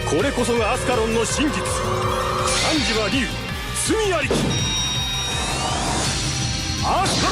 これこそがアスカロンの真実。汝は竜、罪ありき。アス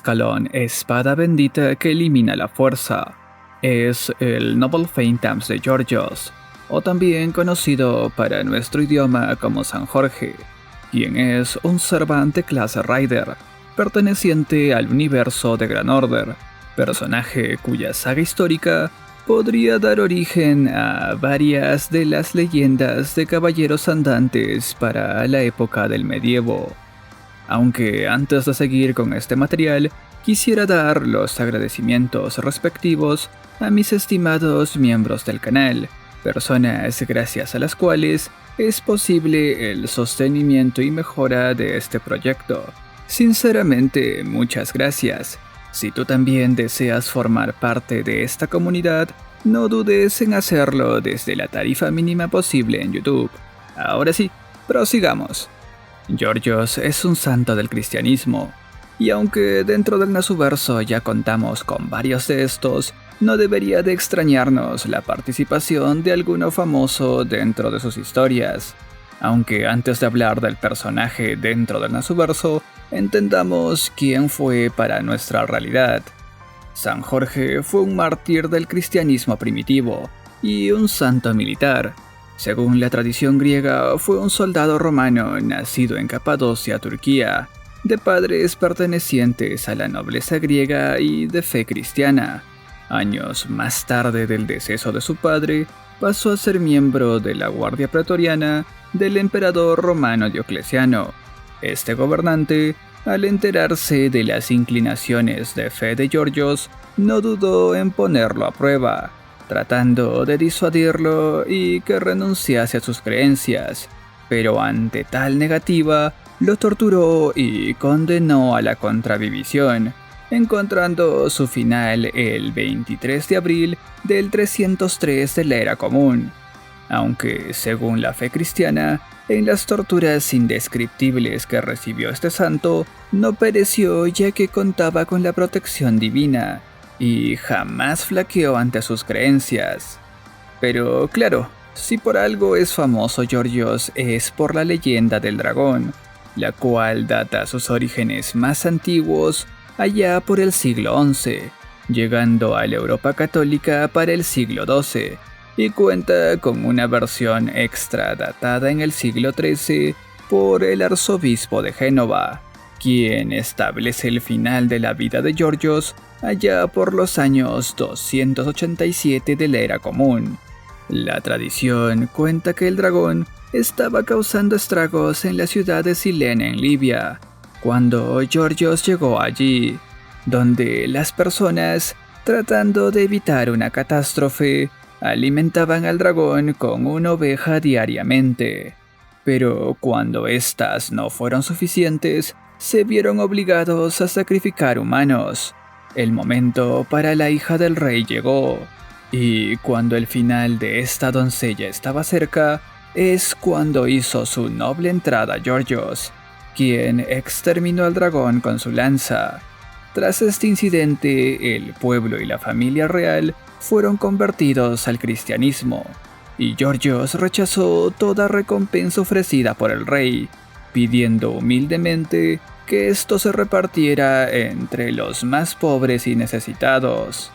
カロン。Ascalon, espada bendita que elimina la fuerza, es el Noble Phantoms de Georgios, o también conocido para nuestro idioma como San Jorge, quien es un Servant de clase Rider, perteneciente al universo de Gran Order, personaje cuya saga histórica podría dar origen a varias de las leyendas de caballeros andantes para la época del medievo. Aunque antes de seguir con este material, quisiera dar los agradecimientos respectivos a mis estimados miembros del canal, personas gracias a las cuales es posible el sostenimiento y mejora de este proyecto. Sinceramente, muchas gracias. Si tú también deseas formar parte de esta comunidad, no dudes en hacerlo desde la tarifa mínima posible en YouTube. Ahora sí, prosigamos. Georgios es un santo del cristianismo, y aunque dentro del Nasuverso ya contamos con varios de estos, no debería de extrañarnos la participación de alguno famoso dentro de sus historias. Aunque antes de hablar del personaje dentro del Nasuverso, entendamos quién fue para nuestra realidad. San Jorge fue un mártir del cristianismo primitivo y un santo militar. Según la tradición griega, fue un soldado romano nacido en Capadocia, Turquía, de padres pertenecientes a la nobleza griega y de fe cristiana. Años más tarde del deceso de su padre, pasó a ser miembro de la Guardia Pretoriana del emperador romano Diocleciano. Este gobernante, al enterarse de las inclinaciones de fe de Georgios, no dudó en ponerlo a prueba, tratando de disuadirlo y que renunciase a sus creencias, pero ante tal negativa, lo torturó y condenó a la contravivición, encontrando su final el 23 de abril del 303 de la Era Común. Aunque, según la fe cristiana, en las torturas indescriptibles que recibió este santo, no pereció ya que contaba con la protección divina, y jamás flaqueó ante sus creencias. Pero claro, si por algo es famoso Georgios es por la leyenda del dragón, la cual data sus orígenes más antiguos allá por el siglo XI, llegando a la Europa católica para el siglo XII, y cuenta con una versión extra datada en el siglo XIII por el arzobispo de Génova, quien establece el final de la vida de Georgios allá por los años 287 de la Era Común. La tradición cuenta que el dragón estaba causando estragos en la ciudad de Silene en Libia, cuando Georgios llegó allí, donde las personas, tratando de evitar una catástrofe, alimentaban al dragón con una oveja diariamente. Pero cuando estas no fueron suficientes, se vieron obligados a sacrificar humanos. El momento para la hija del rey llegó, y cuando el final de esta doncella estaba cerca, es cuando hizo su noble entrada Georgios, quien exterminó al dragón con su lanza. Tras este incidente, el pueblo y la familia real fueron convertidos al cristianismo, y Georgios rechazó toda recompensa ofrecida por el rey, pidiendo humildemente que esto se repartiera entre los más pobres y necesitados.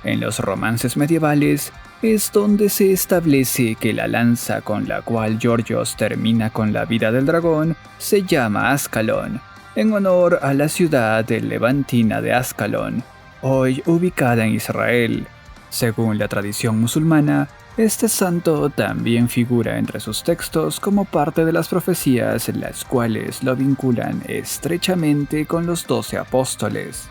En los romances medievales es donde se establece que la lanza con la cual Georgios termina con la vida del dragón se llama Ascalon, en honor a la ciudad de levantina de Ascalón, hoy ubicada en Israel. Según la tradición musulmana, este santo también figura entre sus textos como parte de las profecías, las cuales lo vinculan estrechamente con los 12 apóstoles.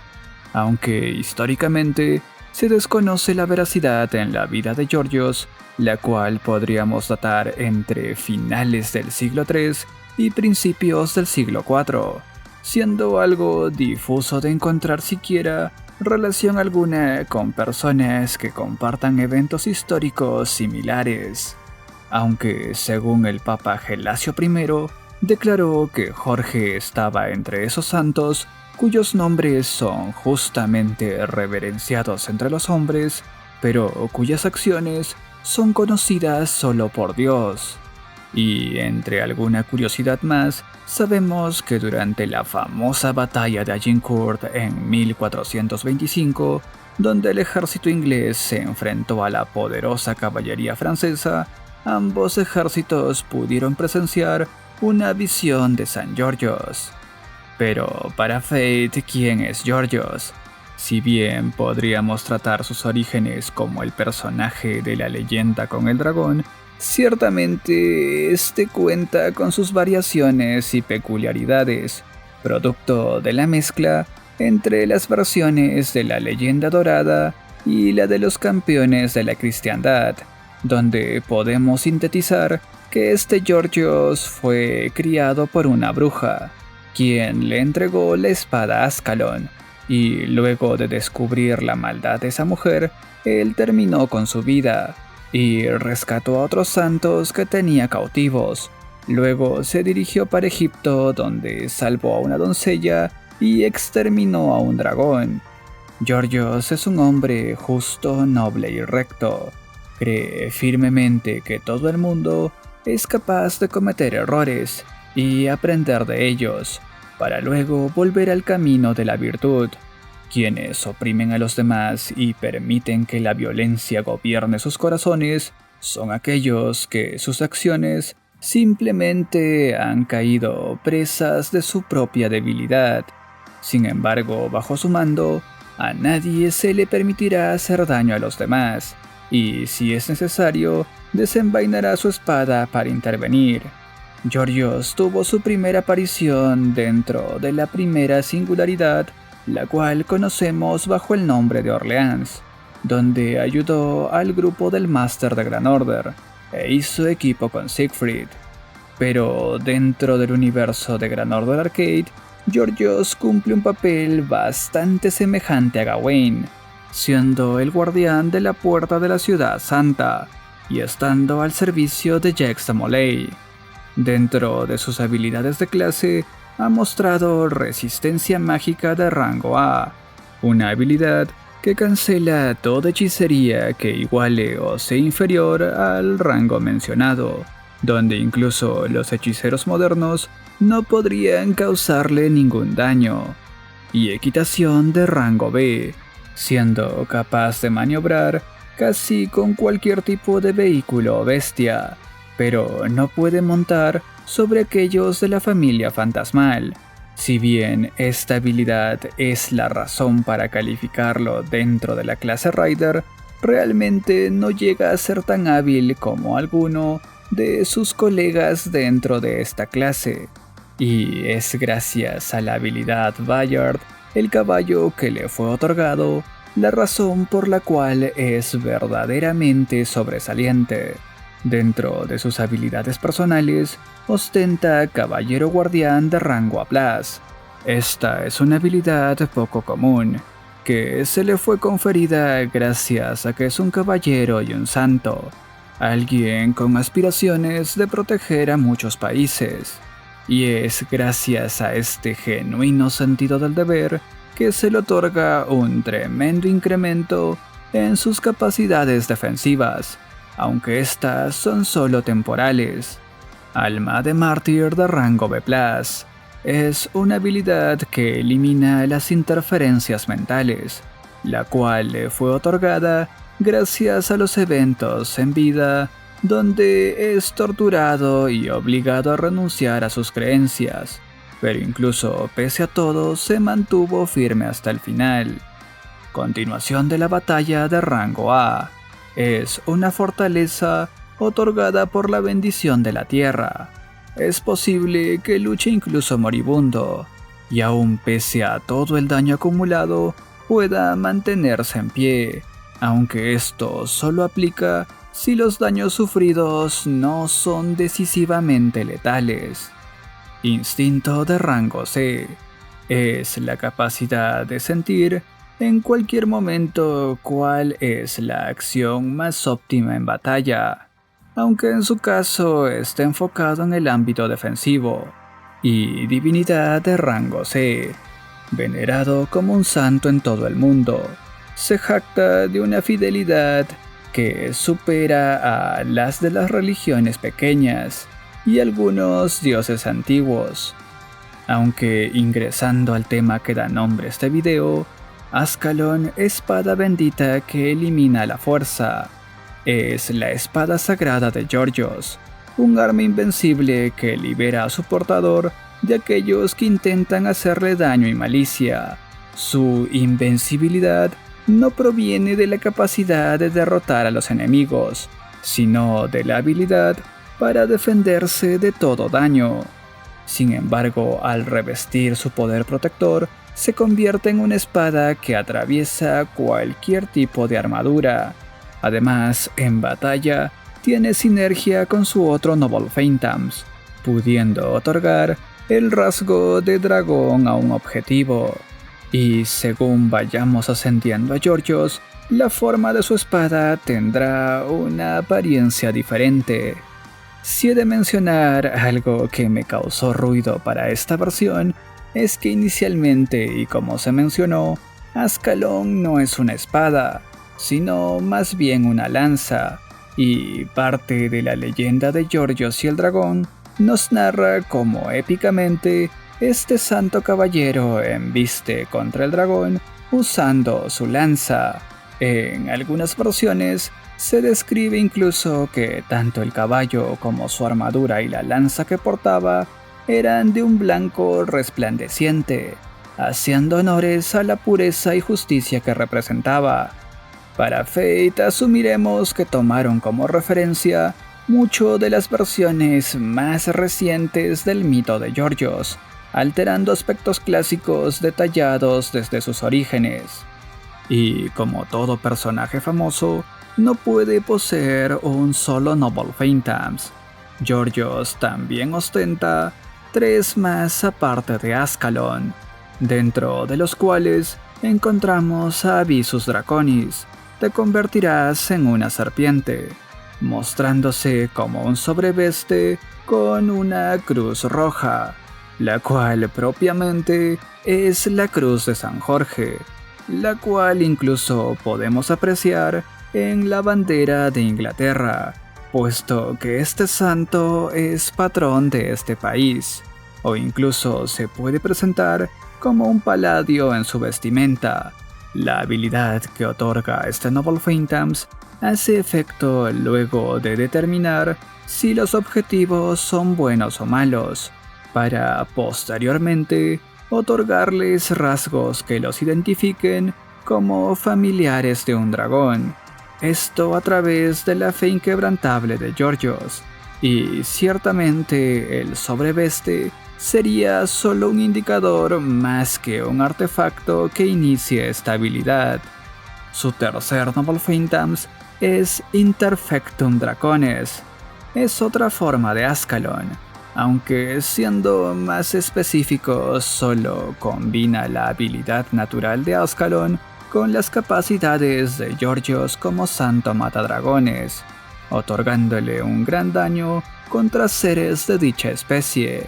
Aunque históricamente se desconoce la veracidad en la vida de Georgios, la cual podríamos datar entre finales del siglo III y principios del siglo IV, siendo algo difuso de encontrar siquiera relación alguna con personas que compartan eventos históricos similares. Aunque, según el Papa Gelasio I, declaró que Jorge estaba entre esos santos cuyos nombres son justamente reverenciados entre los hombres, pero cuyas acciones son conocidas solo por Dios. Y entre alguna curiosidad más, sabemos que durante la famosa batalla de Agincourt en 1425, donde el ejército inglés se enfrentó a la poderosa caballería francesa, ambos ejércitos pudieron presenciar una visión de San Georgios. Pero para Fate, ¿quién es Georgios? Si bien podríamos tratar sus orígenes como el personaje de la leyenda con el dragón, ciertamente este cuenta con sus variaciones y peculiaridades, producto de la mezcla entre las versiones de la leyenda dorada y la de los campeones de la cristiandad, donde podemos sintetizar que este Georgios fue criado por una bruja, quien le entregó la espada a Ascalon, y luego de descubrir la maldad de esa mujer, él terminó con su vida y rescató a otros santos que tenía cautivos. Luego se dirigió para Egipto, donde salvó a una doncella y exterminó a un dragón. Georgios es un hombre justo, noble y recto. Cree firmemente que todo el mundo es capaz de cometer errores y aprender de ellos, para luego volver al camino de la virtud. Quienes oprimen a los demás y permiten que la violencia gobierne sus corazones son aquellos que sus acciones simplemente han caído presas de su propia debilidad. Sin embargo, bajo su mando, a nadie se le permitirá hacer daño a los demás, y si es necesario, desenvainará su espada para intervenir. Georgios tuvo su primera aparición dentro de la primera singularidad, la cual conocemos bajo el nombre de Orleans, donde ayudó al grupo del Máster de Gran Order e hizo equipo con Siegfried. Pero dentro del universo de Gran Order Arcade, Georgios cumple un papel bastante semejante a Gawain, siendo el guardián de la puerta de la ciudad santa y estando al servicio de Jax Molay. Dentro de sus habilidades de clase, ha mostrado resistencia mágica de rango A, una habilidad que cancela toda hechicería que iguale o sea inferior al rango mencionado, donde incluso los hechiceros modernos no podrían causarle ningún daño, y equitación de rango B, siendo capaz de maniobrar casi con cualquier tipo de vehículo o bestia, pero no puede montar sobre aquellos de la familia fantasmal. Si bien esta habilidad es la razón para calificarlo dentro de la clase Rider, realmente no llega a ser tan hábil como alguno de sus colegas dentro de esta clase. Y es gracias a la habilidad Bayard, el caballo que le fue otorgado, la razón por la cual es verdaderamente sobresaliente. Dentro de sus habilidades personales, ostenta Caballero Guardián de rango A+. Esta es una habilidad poco común, que se le fue conferida gracias a que es un caballero y un santo, alguien con aspiraciones de proteger a muchos países. Y es gracias a este genuino sentido del deber que se le otorga un tremendo incremento en sus capacidades defensivas, aunque estas son solo temporales. Alma de Mártir de rango B+. Es una habilidad que elimina las interferencias mentales, la cual le fue otorgada gracias a los eventos en vida donde es torturado y obligado a renunciar a sus creencias, pero incluso pese a todo se mantuvo firme hasta el final. Continuación de la batalla de rango A. Es una fortaleza otorgada por la bendición de la tierra. Es posible que luche incluso moribundo, y aún pese a todo el daño acumulado, pueda mantenerse en pie, aunque esto solo aplica si los daños sufridos no son decisivamente letales. Instinto de rango C. Es la capacidad de sentir en cualquier momento cuál es la acción más óptima en batalla, aunque en su caso esté enfocado en el ámbito defensivo. Y divinidad de rango C. venerado como un santo en todo el mundo. Se jacta de una fidelidad que supera a las de las religiones pequeñas y algunos dioses antiguos. Aunque ingresando al tema que da nombre a este video, Ascalon, espada bendita que elimina la fuerza, es la espada sagrada de Georgios, un arma invencible que libera a su portador de aquellos que intentan hacerle daño y malicia. Su invencibilidad no proviene de la capacidad de derrotar a los enemigos, sino de la habilidad para defenderse de todo daño. Sin embargo, al revestir su poder protector, se convierte en una espada que atraviesa cualquier tipo de armadura. Además, en batalla, tiene sinergia con su otro Noble Phantoms, pudiendo otorgar el rasgo de dragón a un objetivo. Y según vayamos ascendiendo a Georgios, la forma de su espada tendrá una apariencia diferente. Si he de mencionar algo que me causó ruido para esta versión, es que inicialmente, y como se mencionó, Ascalon no es una espada, sino más bien una lanza, y parte de la leyenda de Georgios y el dragón nos narra cómo épicamente este santo caballero embiste contra el dragón usando su lanza. En algunas versiones se describe incluso que tanto el caballo como su armadura y la lanza que portaba eran de un blanco resplandeciente, haciendo honores a la pureza y justicia que representaba. Para Fate asumiremos que tomaron como referencia mucho de las versiones más recientes del mito de Georgios, alterando aspectos clásicos detallados desde sus orígenes. Y como todo personaje famoso, no puede poseer un solo Noble Phantoms. Georgios también ostenta 3 más aparte de Ascalon, dentro de los cuales encontramos a Abyssus Draconis. Te convertirás en una serpiente, mostrándose como un sobreveste con una cruz roja, la cual propiamente es la cruz de San Jorge, la cual incluso podemos apreciar en la bandera de Inglaterra, puesto que este santo es patrón de este país, o incluso se puede presentar como un paladio en su vestimenta. La habilidad que otorga este Noble Phantoms hace efecto luego de determinar si los objetivos son buenos o malos, para posteriormente otorgarles rasgos que los identifiquen como familiares de un dragón. Esto a través de la fe inquebrantable de Georgios, y ciertamente el sobreveste sería solo un indicador más que un artefacto que inicie esta habilidad. Su tercer Noble Phantoms es Interfectum Dracones. Es otra forma de Ascalon, aunque siendo más específico solo combina la habilidad natural de Ascalon con las capacidades de Georgios como santo matadragones, otorgándole un gran daño contra seres de dicha especie.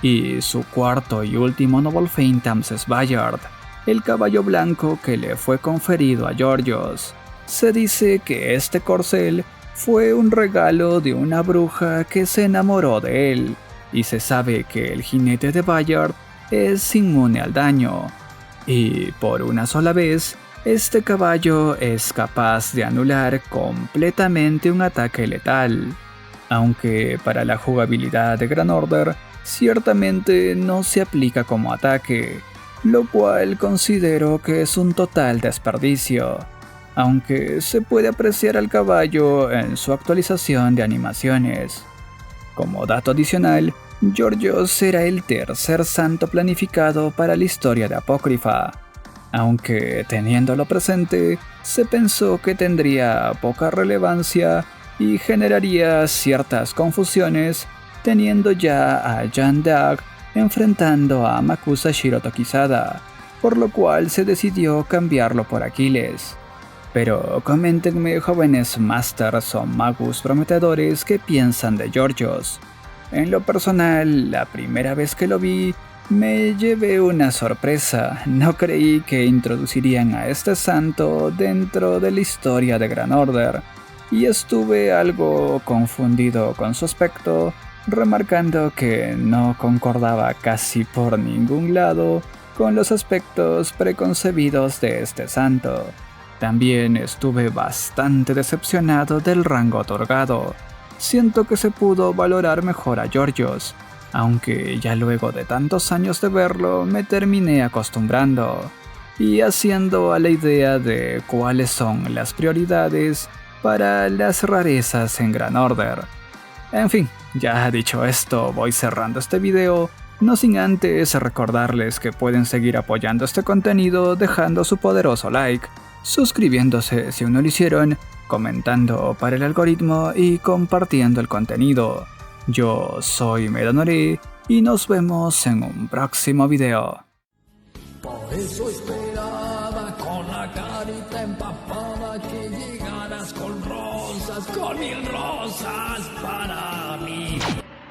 Y su cuarto y último Noble Phantoms es Bayard, el caballo blanco que le fue conferido a Georgios. Se dice que este corcel fue un regalo de una bruja que se enamoró de él, y se sabe que el jinete de Bayard es inmune al daño, y por una sola vez, este caballo es capaz de anular completamente un ataque letal, aunque para la jugabilidad de Gran Order, ciertamente no se aplica como ataque, lo cual considero que es un total desperdicio, aunque se puede apreciar al caballo en su actualización de animaciones. Como dato adicional, Georgios será el tercer santo planificado para la historia de Apócrifa, aunque teniéndolo presente, se pensó que tendría poca relevancia y generaría ciertas confusiones, teniendo ya a Jeanne d'Arc enfrentando a Makusa Shirotokizada, por lo cual se decidió cambiarlo por Aquiles. Pero coméntenme, jóvenes masters o magus prometedores, qué piensan de Georgios. En lo personal, la primera vez que lo vi, Me llevé una sorpresa, no creí que introducirían a este santo dentro de la historia de Gran Order, y estuve algo confundido con su aspecto, remarcando que no concordaba casi por ningún lado con los aspectos preconcebidos de este santo. También estuve bastante decepcionado del rango otorgado. Siento que se pudo valorar mejor a Georgios, aunque ya luego de tantos años de verlo me terminé acostumbrando y haciendo a la idea de cuáles son las prioridades para las rarezas en Gran Order. En fin, ya dicho esto, voy cerrando este video, no sin antes recordarles que pueden seguir apoyando este contenido dejando su poderoso like, suscribiéndose si aún no lo hicieron, comentando para el algoritmo y compartiendo el contenido. Yo soy Medanori y nos vemos en un próximo video. Por eso esperaba con la carita empapada que llegaras con rosas, con 1000 rosas para